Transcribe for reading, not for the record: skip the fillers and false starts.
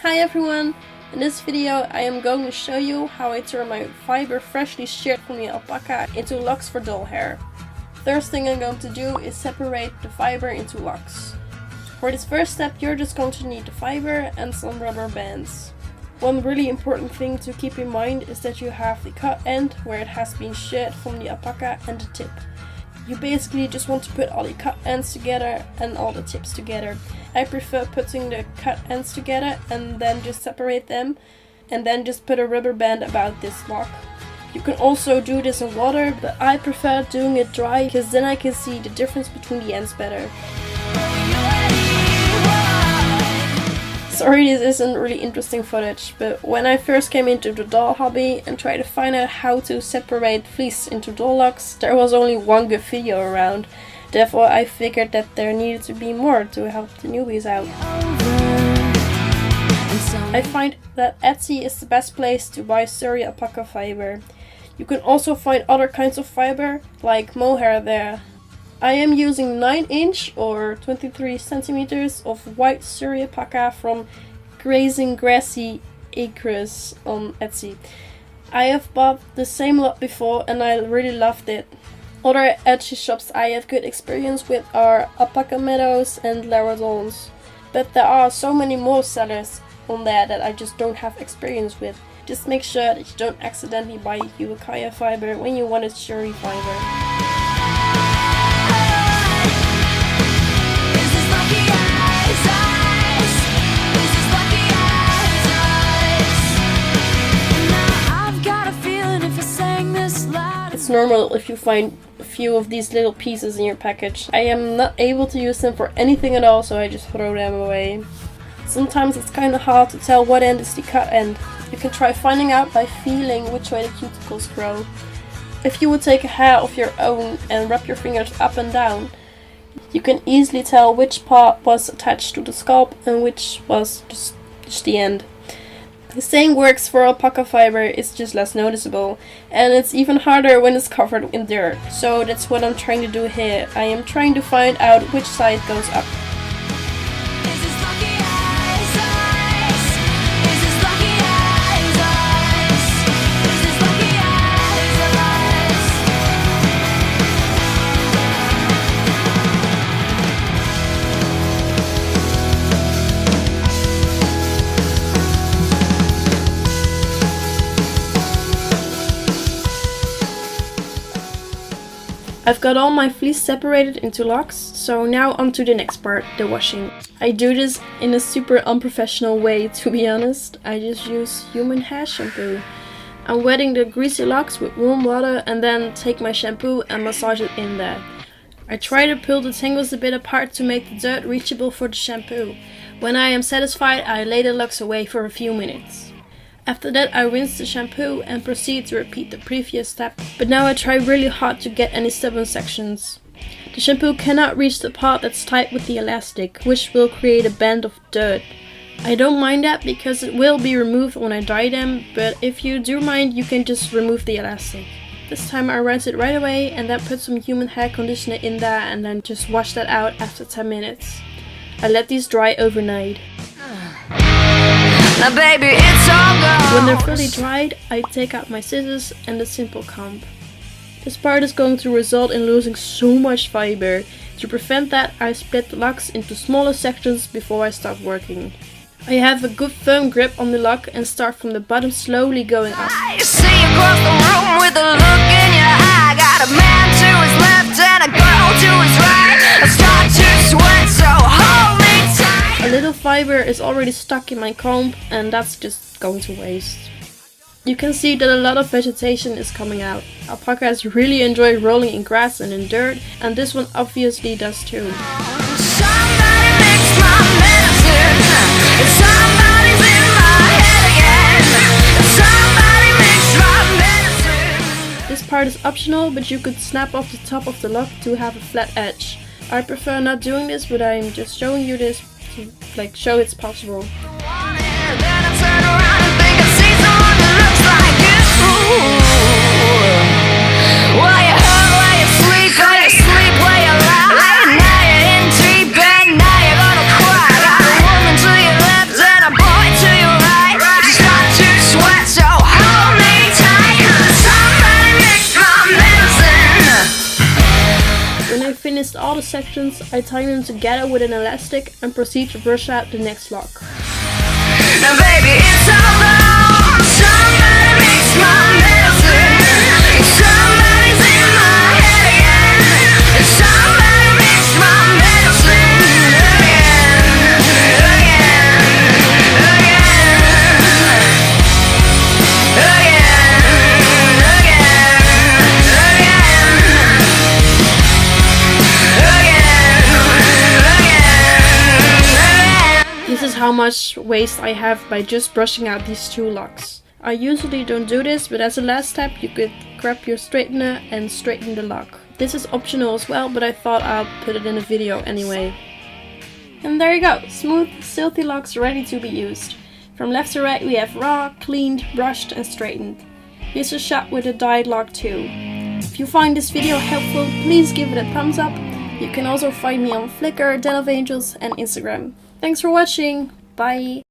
Hi everyone! In this video I am going to show you how I turn my fiber freshly sheared from the alpaca into locks for doll hair. First thing I'm going to do is separate the fiber into locks. For this first step you're just going to need the fiber and some rubber bands. One really important thing to keep in mind is that you have the cut end where it has been sheared from the alpaca and the tip. You basically just want to put all the cut ends together and all the tips together. I prefer putting the cut ends together and then just separate them and then just put a rubber band about this lock. You can also do this in water, but I prefer doing it dry because then I can see the difference between the ends better. Sorry this isn't really interesting footage, but when I first came into the doll hobby and tried to find out how to separate fleece into doll locks, there was only one good video around. Therefore I figured that there needed to be more to help the newbies out. I find that Etsy is the best place to buy Surrey alpaca fiber. You can also find other kinds of fiber, like mohair there. I am using 9" or 23 centimeters of white Surrey alpaca from Grazing Grassy Acres on Etsy. I have bought the same lot before and I really loved it. Other Etsy shops I have good experience with are Alpaca Meadows and Laradons, but there are so many more sellers on there that I just don't have experience with. Just make sure that you don't accidentally buy Uwakaya fiber when you wanted Surrey fiber. It's normal if you find a few of these little pieces in your package. I am not able to use them for anything at all, so I just throw them away. Sometimes it's kind of hard to tell what end is the cut end. You can try finding out by feeling which way the cuticles grow. If you would take a hair of your own and rub your fingers up and down, you can easily tell which part was attached to the scalp and which was just the end. The same works for alpaca fiber, it's just less noticeable, and it's even harder when it's covered in dirt. So that's what I'm trying to do here. I am trying to find out which side goes up. I've got all my fleece separated into locks, so now on to the next part, the washing. I do this in a super unprofessional way, to be honest. I just use human hair shampoo. I'm wetting the greasy locks with warm water and then take my shampoo and massage it in there. I try to pull the tangles a bit apart to make the dirt reachable for the shampoo. When I am satisfied, I lay the locks away for a few minutes. After that I rinse the shampoo and proceed to repeat the previous step, but now I try really hard to get any stubborn sections. The shampoo cannot reach the part that's tight with the elastic, which will create a band of dirt. I don't mind that because it will be removed when I dye them, but if you do mind you can just remove the elastic. This time I rinse it right away and then put some human hair conditioner in there and then just wash that out after 10 minutes. I let these dry overnight. Now baby, it's all gone. When they're fully dried, I take out my scissors and a simple comb. This part is going to result in losing so much fiber. To prevent that, I split the locks into smaller sections before I start working. I have a good firm grip on the lock and start from the bottom slowly going up. I see across the room with a look in your eye. Got a man to his left and a girl to his right. I start to sweat, so hold me tight. A little fiber is already stuck in my comb and that's just going to waste. You can see that a lot of vegetation is coming out. Alpacas really enjoy rolling in grass and in dirt, and this one obviously does too. Somebody mix my medicine. Somebody's in my head again. Somebody mix my medicine. This part is optional, but you could snap off the top of the lock to have a flat edge. I prefer not doing this, but I'm just showing you this to show it's possible. Now you're in deep and now you're gonna cry. Got a woman to your left and a boy to all the sections, I tie them together with an elastic and proceed to brush out the next lock. Now baby, it's all on. Somebody makes my medicine. Somebody's in my head again. Somebody makes my medicine again, This is how much waste I have by just brushing out these 2 locks. I usually don't do this, but as a last step you could grab your straightener and straighten the lock. This is optional as well, but I thought I'll put it in a video anyway. And there you go, smooth, silky locks ready to be used. From left to right we have raw, cleaned, brushed and straightened. Here's a shot with a dyed lock too. If you find this video helpful, please give it a thumbs up. You can also find me on Flickr, Den of Angels and Instagram. Thanks for watching, bye!